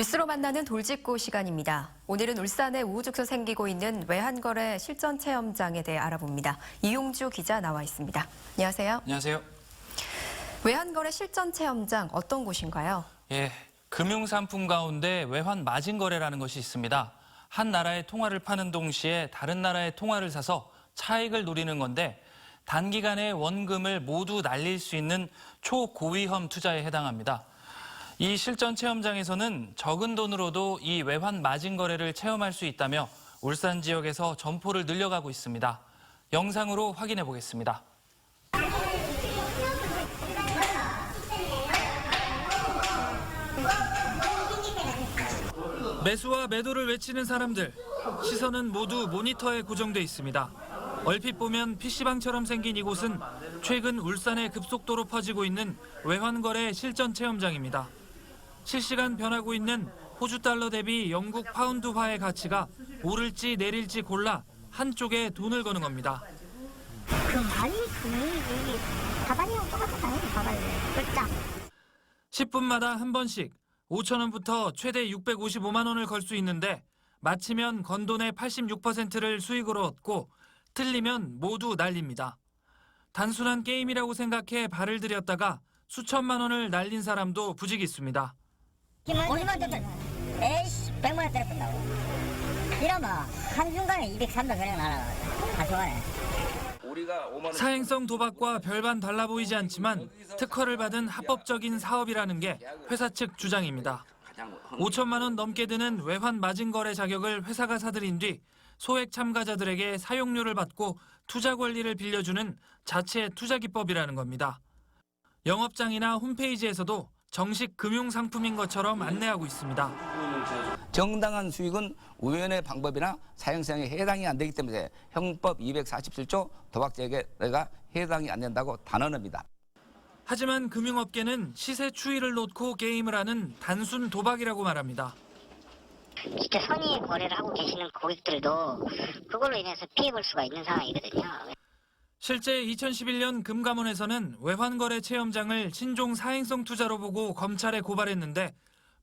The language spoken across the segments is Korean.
뉴스로 만나는 돌직구 시간입니다. 오늘은 울산에 우후죽순 생기고 있는 외환거래 실전 체험장에 대해 알아봅니다. 이용주 기자 나와 있습니다. 안녕하세요. 안녕하세요. 외환거래 실전 체험장 어떤 곳인가요? 금융상품 가운데 외환 마진 거래라는 것이 있습니다. 한 나라의 통화를 파는 동시에 다른 나라의 통화를 사서 차익을 노리는 건데 단기간에 원금을 모두 날릴 수 있는 초고위험 투자에 해당합니다. 이 실전 체험장에서는 적은 돈으로도 이 외환 마진 거래를 체험할 수 있다며 울산 지역에서 점포를 늘려가고 있습니다. 영상으로 확인해 보겠습니다. 매수와 매도를 외치는 사람들, 시선은 모두 모니터에 고정돼 있습니다. 얼핏 보면 PC방처럼 생긴 이곳은 최근 울산에 급속도로 퍼지고 있는 외환거래 실전 체험장입니다. 실시간 변하고 있는 호주 달러 대비 영국 파운드화의 가치가 오를지 내릴지 골라 한쪽에 돈을 거는 겁니다. 그 많이 금액이 바다리랑 똑같잖아요, 바다리. 끝장. 10분마다 한 번씩 5천 원부터 최대 655만 원을 걸 수 있는데 맞히면 건 돈의 86%를 수익으로 얻고 틀리면 모두 날립니다. 단순한 게임이라고 생각해 발을 들였다가 수천만 원을 날린 사람도 부직 있습니다. 50만 원 에이씨 100만 원 때려본다고. 이러면 한순간에 200, 300 그냥 날아가. 한순간에. 사행성 도박과 별반 달라 보이지 않지만 특허를 받은 합법적인 사업이라는 게 회사 측 주장입니다. 5천만 원 넘게 드는 외환 마진 거래 자격을 회사가 사들인 뒤 소액 참가자들에게 사용료를 받고 투자 권리를 빌려주는 자체 투자 기법이라는 겁니다. 영업장이나 홈페이지에서도 정식 금융상품인 것처럼 안내하고 있습니다. 정당한 수익은 우연의 방법이나 사행성에 해당이 안 되기 때문에 형법 247조 도박죄가 해당이 안 된다고 단언합니다. 하지만 금융업계는 시세 추이를 놓고 게임을 하는 단순 도박이라고 말합니다. 진짜 선의의 거래를 하고 계시는 고객들도 그걸로 인해서 피해 볼 수가 있는 상황이거든요. 실제 2011년 금감원에서는 외환거래 체험장을 신종 사행성 투자로 보고 검찰에 고발했는데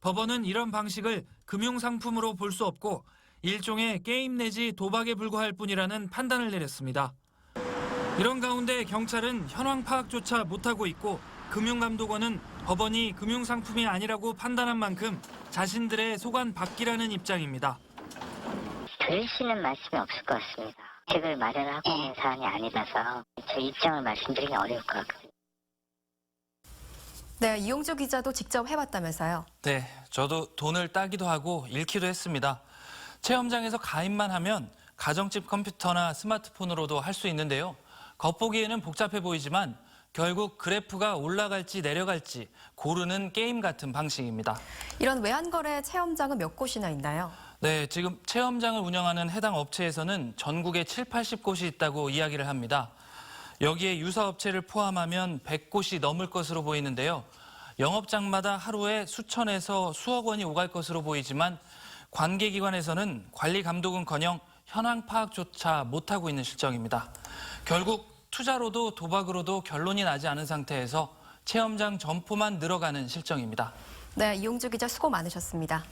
법원은 이런 방식을 금융상품으로 볼 수 없고 일종의 게임 내지 도박에 불과할 뿐이라는 판단을 내렸습니다. 이런 가운데 경찰은 현황 파악조차 못하고 있고 금융감독원은 법원이 금융상품이 아니라고 판단한 만큼 자신들의 소관 받기라는 입장입니다. 드릴 수 있는 말씀이 없을 것 같습니다. 책을 마련하고 있는 사안이 아니라서 제 입장을 말씀드리기 어려울 것 같거든요. 네, 이용주 기자도 직접 해봤다면서요? 네, 저도 돈을 따기도 하고 잃기도 했습니다. 체험장에서 가입만 하면 가정집 컴퓨터나 스마트폰으로도 할 수 있는데요. 겉보기에는 복잡해 보이지만 결국 그래프가 올라갈지 내려갈지 고르는 게임 같은 방식입니다. 이런 외환거래 체험장은 몇 곳이나 있나요? 네, 지금 체험장을 운영하는 해당 업체에서는 전국에 7, 80곳이 있다고 이야기를 합니다. 여기에 유사업체를 포함하면 100곳이 넘을 것으로 보이는데요. 영업장마다 하루에 수천에서 수억 원이 오갈 것으로 보이지만 관계기관에서는 관리 감독은커녕 현황 파악조차 못하고 있는 실정입니다. 결국 투자로도 도박으로도 결론이 나지 않은 상태에서 체험장 점포만 늘어가는 실정입니다. 네, 이용주 기자 수고 많으셨습니다.